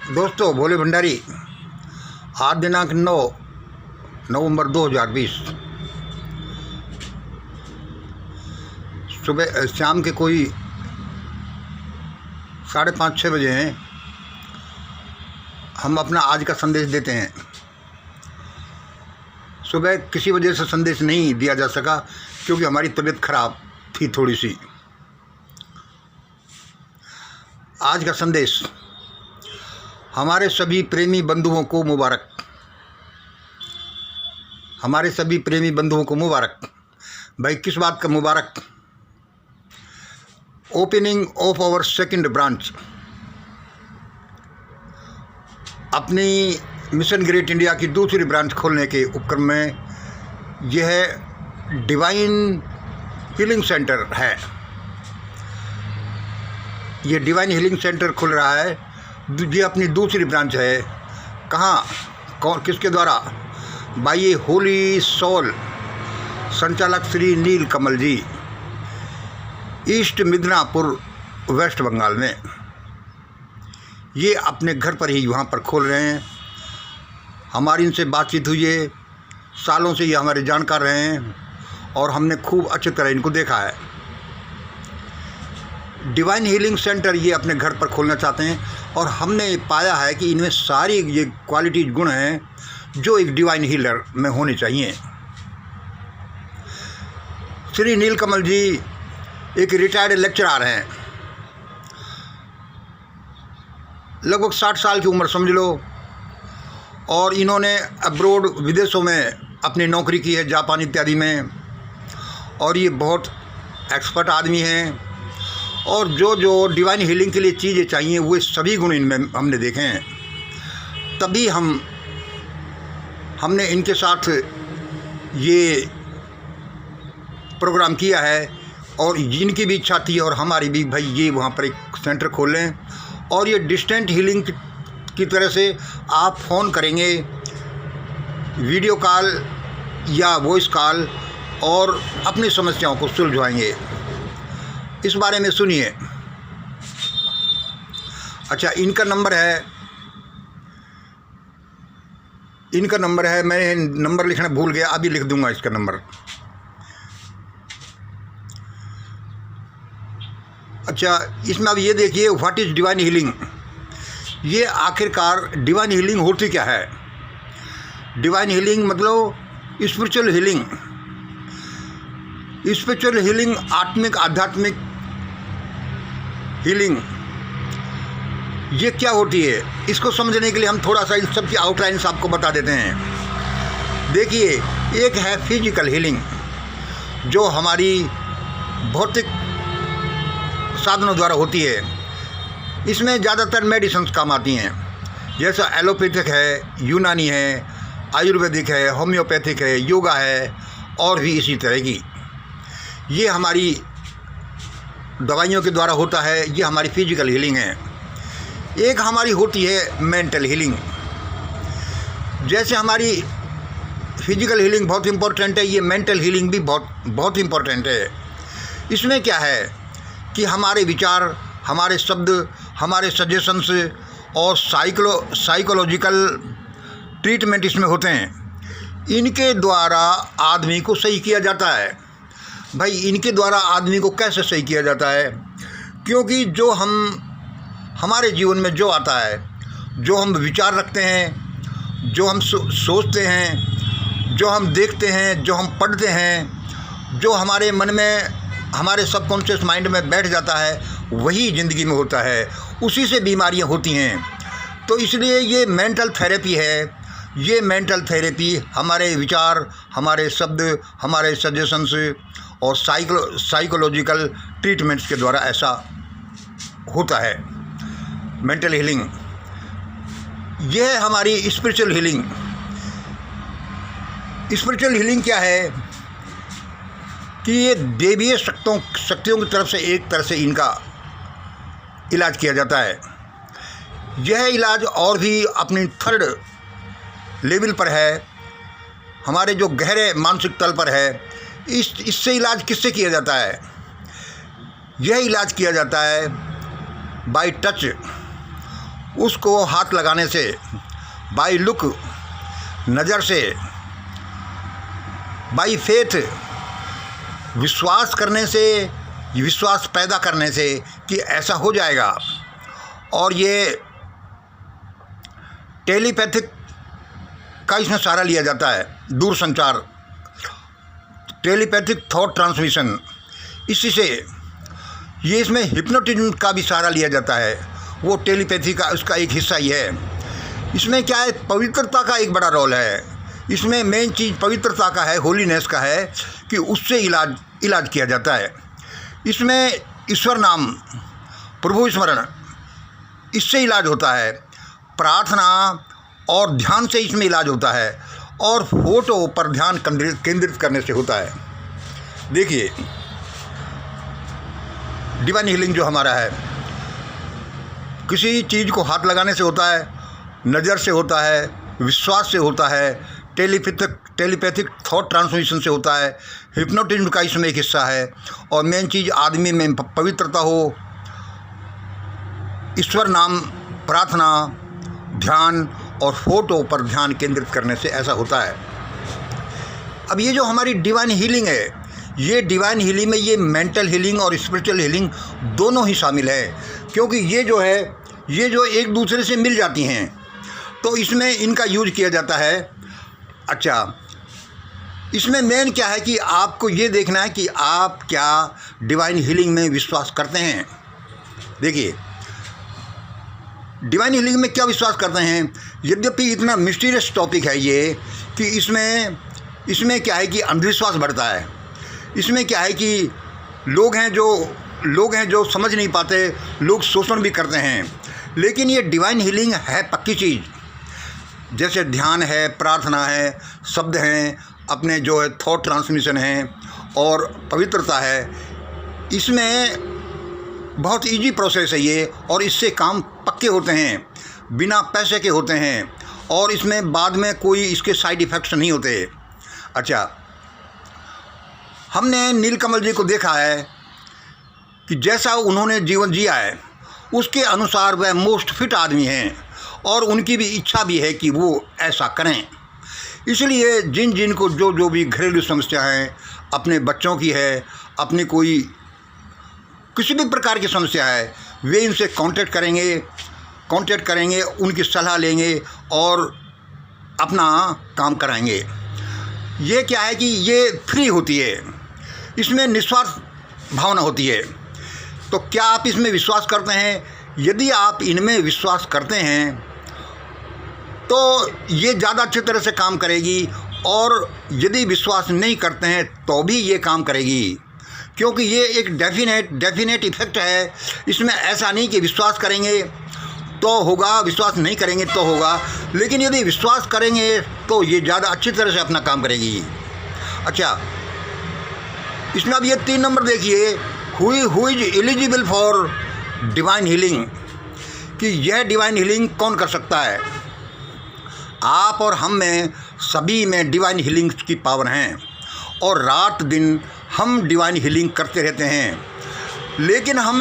दोस्तों, भोले भंडारी। आज दिनांक 9 नवंबर 2020 सुबह शाम के कोई 5:30-6 बजे हैं। हम अपना आज का संदेश देते हैं। सुबह किसी वजह से संदेश नहीं दिया जा सका क्योंकि हमारी तबीयत खराब थी थोड़ी सी। आज का संदेश हमारे सभी प्रेमी बंधुओं को मुबारक। हमारे सभी प्रेमी बंधुओं को मुबारक। भाई, किस बात का मुबारक? Opening of our second branch. अपनी मिशन ग्रेट इंडिया की दूसरी ब्रांच खोलने के उपक्रम में यह डिवाइन हीलिंग सेंटर है। ये डिवाइन हीलिंग सेंटर खुल रहा है। ये अपनी दूसरी ब्रांच है। कहाँ, कौन, किसके द्वारा? बाई होली सोल संचालक श्री नील कमल जी, ईस्ट मिदनापुर, वेस्ट बंगाल में। ये अपने घर पर ही वहाँ पर खोल रहे हैं। हमारी इनसे बातचीत हुई है। सालों से ये हमारे जानकार रहे हैं और हमने खूब अच्छी तरह इनको देखा है। डिवाइन हीलिंग सेंटर ये अपने घर पर खोलना चाहते हैं और हमने पाया है कि इनमें सारी ये क्वालिटी गुण हैं जो एक डिवाइन हीलर में होने चाहिए। श्री नील कमल जी एक रिटायर्ड लेक्चरर हैं। लगभग 60 साल की उम्र समझ लो, और इन्होंने अब्रोड विदेशों में अपनी नौकरी की है, जापान इत्यादि में। और ये बहुत एक्सपर्ट आदमी हैं और जो डिवाइन हीलिंग के लिए चीज़ें चाहिए वो सभी गुण इनमें हमने देखे हैं। तभी हमने इनके साथ ये प्रोग्राम किया है और जिनकी भी इच्छा थी और हमारी भी, भाई ये वहाँ पर एक सेंटर खोलें। और ये डिस्टेंट हीलिंग की तरह से आप फ़ोन करेंगे, वीडियो कॉल या वॉइस कॉल, और अपनी समस्याओं को सुलझाएंगे। इस बारे में सुनिए। अच्छा, इनका नंबर है, मैं नंबर लिखना भूल गया, अभी लिख दूंगा इसका नंबर। अच्छा, इसमें अब ये देखिए, व्हाट इज़ डिवाइन हीलिंग। ये आखिरकार डिवाइन हीलिंग होती क्या है? डिवाइन हीलिंग मतलब स्पिरिचुअल हीलिंग। स्पिरिचुअल हीलिंग, आध्यात्मिक हीलिंग, ये क्या होती है? इसको समझने के लिए हम थोड़ा सा इन सब की आउटलाइंस आपको बता देते हैं। देखिए, एक है फिजिकल हीलिंग जो हमारी भौतिक साधनों द्वारा होती है। इसमें ज़्यादातर मेडिसिन्स काम आती हैं, जैसा एलोपैथिक है, यूनानी है, आयुर्वेदिक है, होम्योपैथिक है, योगा है और भी इसी तरह की। ये हमारी दवाइयों के द्वारा होता है। ये हमारी फिजिकल हीलिंग है। एक हमारी होती है मेंटल हीलिंग। जैसे हमारी फिजिकल हीलिंग बहुत इम्पोर्टेंट है, ये मेंटल हीलिंग भी बहुत इम्पोर्टेंट है। इसमें क्या है कि हमारे विचार, हमारे शब्द, हमारे सजेशंस और साइकोलॉजिकल ट्रीटमेंट इसमें होते हैं। इनके द्वारा आदमी को सही किया जाता है। भाई, इनके द्वारा आदमी को कैसे सही किया जाता है? क्योंकि जो हमारे जीवन में जो आता है, जो हम विचार रखते हैं, जो हम सोचते हैं, जो हम देखते हैं, जो हम पढ़ते हैं, जो हमारे मन में, हमारे सबकॉन्शियस माइंड में बैठ जाता है, वही ज़िंदगी में होता है। उसी से बीमारियां होती हैं। तो इसलिए ये मेंटल थेरेपी है। ये मेंटल थेरेपी हमारे विचार, हमारे शब्द, हमारे सजेशंस और साइकोलॉजिकल ट्रीटमेंट्स के द्वारा ऐसा होता है मेंटल हीलिंग। यह है हमारी स्पिरिचुअल हीलिंग। स्पिरिचुअल हीलिंग क्या है कि ये देवीय शक्तियों की तरफ से एक तरह से इनका इलाज किया जाता है। यह इलाज और भी अपनी थर्ड लेवल पर है, हमारे जो गहरे मानसिक तल पर है। इससे इलाज किससे किया जाता है? यह इलाज किया जाता है बाय टच उसको हाथ लगाने से, बाई लुक, नज़र से, बाई फेथ, विश्वास करने से, विश्वास पैदा करने से कि ऐसा हो जाएगा। और ये टेलीपैथिक का इसमें सहारा लिया जाता है, दूरसंचार, टेलीपैथिक थॉट ट्रांसमिशन। इसी से ये इसमें हिप्नोटिज्म का भी सहारा लिया जाता है, वो टेलीपैथी का उसका एक हिस्सा ही है। इसमें क्या है, पवित्रता का एक बड़ा रोल है। इसमें मेन चीज़ पवित्रता का है, होलीनेस का है कि उससे इलाज किया जाता है। इसमें ईश्वर नाम, प्रभु स्मरण, इससे इलाज होता है। प्रार्थना और ध्यान से इसमें इलाज होता है, और फोटो पर ध्यान केंद्रित करने से होता है। देखिए, डिवाइन हीलिंग जो हमारा है, किसी चीज़ को हाथ लगाने से होता है, नज़र से होता है, विश्वास से होता है, टेलीपैथिक थॉट ट्रांसमिशन से होता है, हिप्नोटिज्म का इसमें एक हिस्सा है। और मेन चीज़ आदमी में पवित्रता हो, ईश्वर नाम, प्रार्थना, ध्यान और फोटो पर ध्यान केंद्रित करने से ऐसा होता है। अब ये जो हमारी डिवाइन हीलिंग है, ये डिवाइन हीलिंग में ये मेंटल हीलिंग और स्पिरिचुअल हीलिंग दोनों ही शामिल है, क्योंकि ये जो है, ये जो एक दूसरे से मिल जाती हैं, तो इसमें इनका यूज किया जाता है। अच्छा, इसमें मेन क्या है कि आपको ये देखना है कि आप क्या डिवाइन हीलिंग में विश्वास करते हैं। देखिए, डिवाइन हीलिंग में क्या विश्वास करते हैं, यद्यपि इतना मिस्टीरियस टॉपिक है ये कि इसमें क्या है कि अंधविश्वास बढ़ता है। इसमें क्या है कि लोग हैं जो समझ नहीं पाते, लोग शोषण भी करते हैं। लेकिन ये डिवाइन हीलिंग है पक्की चीज़, जैसे ध्यान है, प्रार्थना है, शब्द हैं, अपने जो है थॉट ट्रांसमिशन है और पवित्रता है। इसमें बहुत इजी प्रोसेस है ये, और इससे काम पक्के होते हैं, बिना पैसे के होते हैं, और इसमें बाद में कोई इसके साइड इफ़ेक्ट्स नहीं होते। अच्छा, हमने नीलकमल जी को देखा है कि जैसा उन्होंने जीवन जिया है उसके अनुसार वह मोस्ट फिट आदमी हैं, और उनकी भी इच्छा भी है कि वो ऐसा करें। इसलिए जिन को जो भी घरेलू समस्या हैं, अपने बच्चों की है, अपनी कोई किसी भी प्रकार की समस्या है, वे इनसे कांटेक्ट करेंगे, उनकी सलाह लेंगे और अपना काम कराएंगे। ये क्या है कि ये फ्री होती है, इसमें निस्वार्थ भावना होती है। तो क्या आप इसमें विश्वास करते हैं? यदि आप इनमें विश्वास करते हैं तो ये ज़्यादा अच्छी तरह से काम करेगी, और यदि विश्वास नहीं करते हैं तो भी ये काम करेगी, क्योंकि ये एक डेफिनेट इफेक्ट है। इसमें ऐसा नहीं कि विश्वास करेंगे तो होगा, विश्वास नहीं करेंगे तो होगा, लेकिन यदि विश्वास करेंगे तो ये ज़्यादा अच्छी तरह से अपना काम करेगी। अच्छा, इसमें अब ये 3 नंबर देखिए, who is eligible for divine healing, कि यह डिवाइन हीलिंग कौन कर सकता है। आप और हम में सभी में डिवाइन हीलिंग की पावर हैं, और रात दिन हम डिवाइन हीलिंग करते रहते हैं, लेकिन हम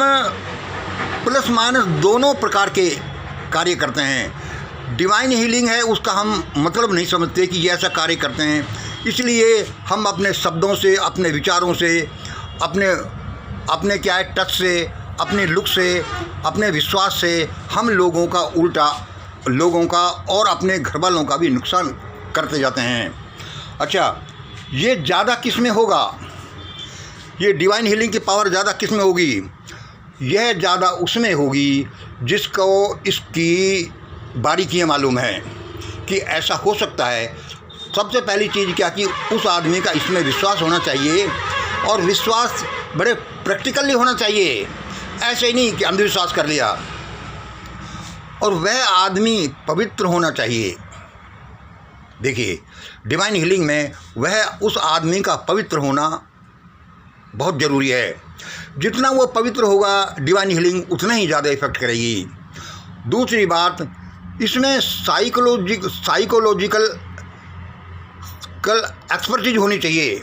प्लस माइनस दोनों प्रकार के कार्य करते हैं। डिवाइन हीलिंग है उसका हम मतलब नहीं समझते कि ये ऐसा कार्य करते हैं, इसलिए हम अपने शब्दों से, अपने विचारों से, अपने क्या है टच से, अपने लुक से, अपने विश्वास से हम लोगों का उल्टा, लोगों का और अपने घर वालों का भी नुकसान करते जाते हैं। अच्छा, ये ज़्यादा किस में होगा, ये डिवाइन हीलिंग की पावर ज़्यादा किस में होगी? यह ज़्यादा उसमें होगी जिसको इसकी बारीकियाँ मालूम है कि ऐसा हो सकता है। सबसे पहली चीज़ क्या कि उस आदमी का इसमें विश्वास होना चाहिए, और विश्वास बड़े प्रैक्टिकली होना चाहिए, ऐसे ही नहीं कि अंधविश्वास कर लिया। और वह आदमी पवित्र होना चाहिए। देखिए, डिवाइन हीलिंग में वह उस आदमी का पवित्र होना बहुत ज़रूरी है। जितना वो पवित्र होगा, डिवाइन हीलिंग उतना ही ज़्यादा इफ़ेक्ट करेगी। दूसरी बात, इसमें साइकोलॉजिकल एक्सपर्टीज होनी चाहिए,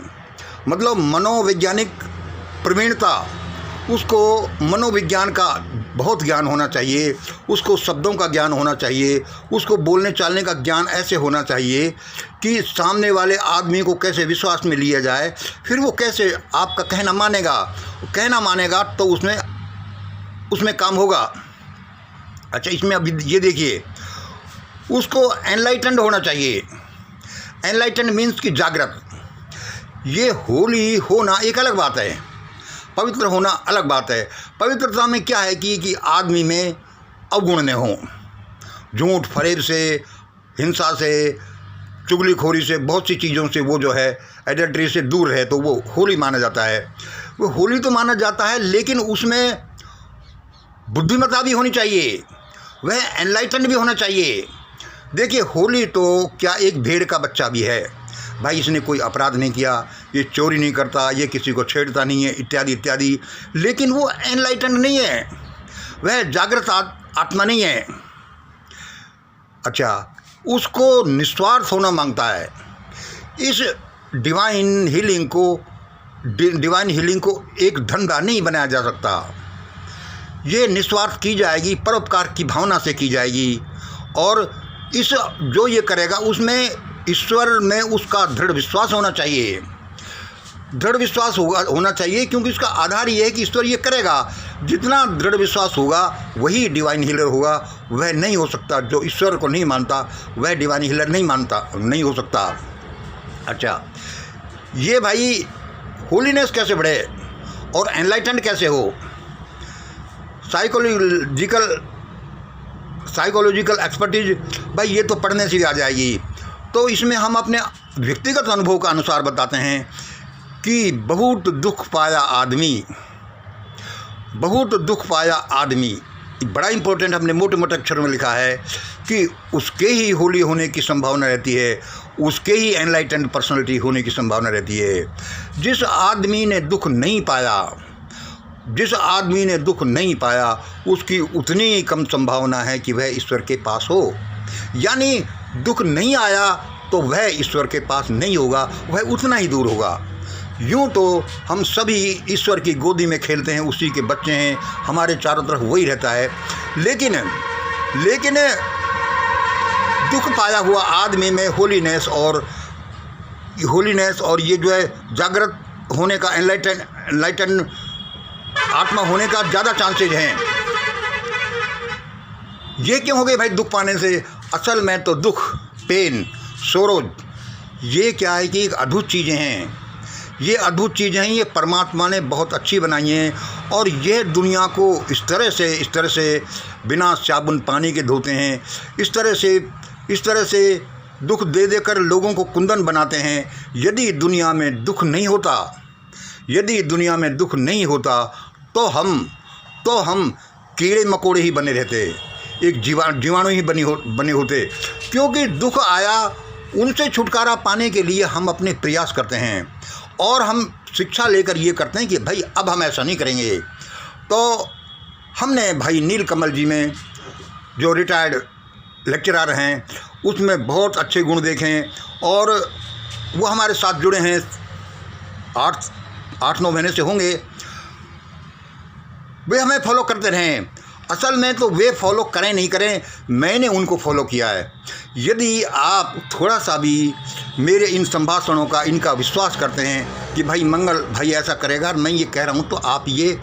मतलब मनोवैज्ञानिक प्रवीणता, उसको मनोविज्ञान का बहुत ज्ञान होना चाहिए, उसको शब्दों का ज्ञान होना चाहिए, उसको बोलने चालने का ज्ञान ऐसे होना चाहिए कि सामने वाले आदमी को कैसे विश्वास में लिया जाए, फिर वो कैसे आपका कहना मानेगा तो उसमें काम होगा। अच्छा, इसमें अभी ये देखिए, उसको एनलाइटेंड होना चाहिए। एनलाइटेंड मीन्स कि जागृत। ये होली होना एक अलग बात है, पवित्र होना अलग बात है। पवित्रता में क्या है कि आदमी में अवगुण न हो, झूठ फरेब से, हिंसा से, चुगलीखोरी से, बहुत सी चीज़ों से वो जो है एडल्ट्री से दूर रहे, तो वो होली माना जाता है। वो होली तो माना जाता है, लेकिन उसमें बुद्धिमत्ता भी होनी चाहिए, वह एनलाइटेंड भी होना चाहिए। देखिए, होली तो क्या एक भेड़ का बच्चा भी है भाई, इसने कोई अपराध नहीं किया, ये चोरी नहीं करता, ये किसी को छेड़ता नहीं है, इत्यादि इत्यादि, लेकिन वो एनलाइटेंड नहीं है, वह जागृत आत्मा नहीं है। अच्छा, उसको निस्वार्थ होना मांगता है। इस डिवाइन हीलिंग को एक धंधा नहीं बनाया जा सकता। ये निस्वार्थ की जाएगी, परोपकार की भावना से की जाएगी, और इस जो ये करेगा उसमें ईश्वर में उसका दृढ़ विश्वास होना चाहिए। दृढ़ विश्वास होना चाहिए, क्योंकि इसका आधार ये है कि ईश्वर ये करेगा। जितना दृढ़ विश्वास होगा वही डिवाइन हीलर होगा। वह नहीं हो सकता, जो ईश्वर को नहीं मानता वह डिवाइन हीलर नहीं हो सकता। अच्छा, ये भाई होलीनेस कैसे बढ़े और एनलाइटेंड कैसे हो? साइकोलॉजिकल एक्सपर्टीज भाई ये तो पढ़ने से भी आ जाएगी। तो इसमें हम अपने व्यक्तिगत अनुभव का अनुसार बताते हैं कि बहुत दुख पाया आदमी, बड़ा इंपॉर्टेंट हमने मोटे मोटे अक्षर में लिखा है कि उसके ही होली होने की संभावना रहती है, उसके ही एनलाइटेंड पर्सनैलिटी होने की संभावना रहती है। जिस आदमी ने दुख नहीं पाया उसकी उतनी कम संभावना है कि वह ईश्वर के पास हो। यानी दुख नहीं आया तो वह ईश्वर के पास नहीं होगा, वह उतना ही दूर होगा। यूँ तो हम सभी ईश्वर की गोदी में खेलते हैं, उसी के बच्चे हैं, हमारे चारों तरफ वही रहता है। लेकिन दुख पाया हुआ आदमी में होलीनेस और ये जो है जागृत होने का, एनलाइटन आत्मा होने का ज़्यादा चांसेज हैं। ये क्यों हो गए भाई दुख पाने से? असल में तो दुख, पेन, सोरोज, ये क्या है कि एक अद्भुत चीज़ें हैं। ये अद्भुत चीज़ें हैं, ये परमात्मा ने बहुत अच्छी बनाई हैं, और ये दुनिया को इस तरह से बिना साबुन पानी के धोते हैं, इस तरह से दुख दे देकर लोगों को कुंदन बनाते हैं। यदि दुनिया में दुख नहीं होता तो हम कीड़े मकोड़े ही बने रहते, एक जीवाणु ही बने होते। क्योंकि दुख आया, उनसे छुटकारा पाने के लिए हम अपने प्रयास करते हैं, और हम शिक्षा लेकर ये करते हैं कि भाई अब हम ऐसा नहीं करेंगे। तो हमने भाई नीलकमल जी में, जो रिटायर्ड लेक्चरर हैं, उसमें बहुत अच्छे गुण देखे, और वो हमारे साथ जुड़े हैं, 8-9 महीने से होंगे। वे हमें फॉलो करते रहें। असल में तो वे फॉलो करें नहीं करें, मैंने उनको फॉलो किया है। यदि आप थोड़ा सा भी मेरे इन संभाषणों का, इनका विश्वास करते हैं कि भाई मंगल भाई ऐसा करेगा, मैं ये कह रहा हूँ, तो आप ये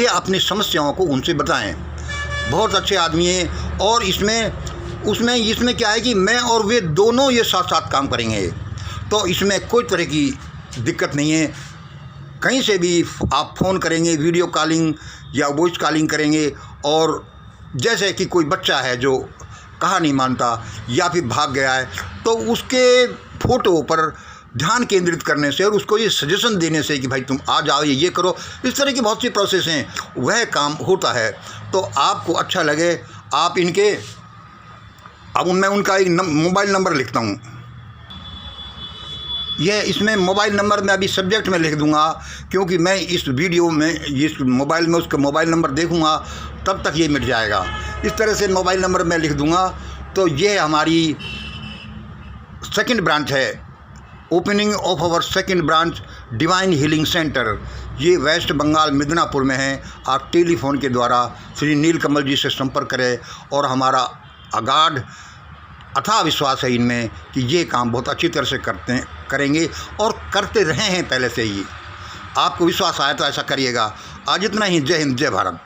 अपनी समस्याओं को उनसे बताएं। बहुत अच्छे आदमी हैं, और इसमें क्या है कि मैं और वे दोनों ये साथ साथ काम करेंगे, तो इसमें कोई तरह की दिक्कत नहीं है। कहीं से भी आप फ़ोन करेंगे, वीडियो कॉलिंग या वॉइस कॉलिंग करेंगे, और जैसे कि कोई बच्चा है जो कहा नहीं मानता या फिर भाग गया है, तो उसके फ़ोटो पर ध्यान केंद्रित करने से और उसको ये सजेशन देने से कि भाई तुम आ जाओ, ये करो, इस तरह की बहुत सी प्रोसेस हैं, वह काम होता है। तो आपको अच्छा लगे, आप इनके, अब मैं उनका एक मोबाइल नंबर लिखता हूँ। इसमें मोबाइल नंबर मैं अभी सब्जेक्ट में लिख दूंगा, क्योंकि मैं इस वीडियो में इस मोबाइल में उसका मोबाइल नंबर देखूंगा तब तक ये मिट जाएगा। इस तरह से मोबाइल नंबर मैं लिख दूंगा। तो ये हमारी सेकंड ब्रांच है, opening of our second branch divine healing centre, ये वेस्ट बंगाल मिदनापुर में है। आप टेलीफोन के द्वारा श्री नीलकमल जी से संपर्क करें और हमारा अगाध अथाह विश्वास है इनमें कि ये काम बहुत अच्छी तरह से करेंगे और करते रहे हैं पहले से ही। आपको विश्वास आया तो ऐसा करिएगा। आज इतना ही। जय हिंद, जय भारत।